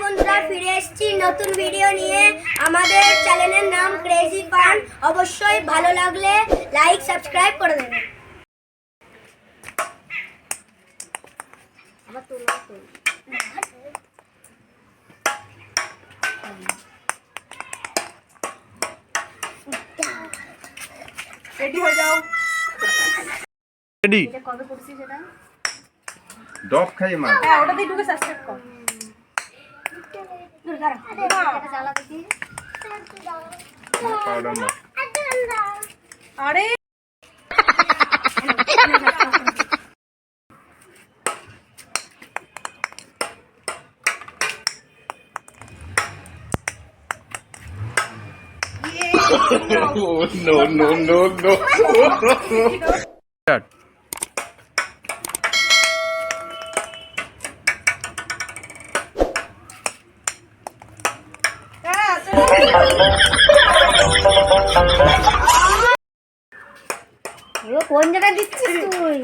বন্ধুরা ফিরে এসেছি নতুন ভিডিও নিয়ে। আমাদের চ্যানেলের নাম ক্রেজি ফান। অবশ্যই ভালো লাগলে লাইক সাবস্ক্রাইব করে দেবেন। রেডি হয়ে যাও। রেডি এটা কবে করছিস সেটা? ডব খাই মা হ্যাঁ ওটাতেই ঢুকে সাবস্ক্রাইব কর। এটা চালা দেখি। পাউডার মা আরে no. Start. হ্যাঁ এবার কোন জায়গায় দিচ্ছিস তুই?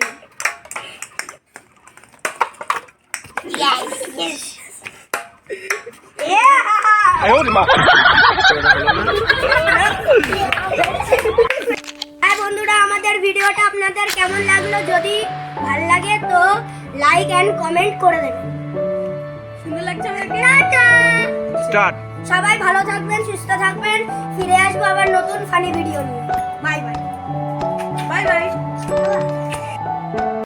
হ্যাঁ বন্ধুরা, আমাদের ভিডিওটা আপনাদের কেমন লাগলো? যদি ভালো লাগে তো লাইক এন্ড কমেন্ট করে দেবেন। সুন্দর লাগছে আমাকে। টাটা। Start. সবাই ভালো থাকবেন, সুস্থ থাকবেন। ফিরে আসবো আবার নতুন ফানি ভিডিও নিয়ে। Bye bye. Bye bye.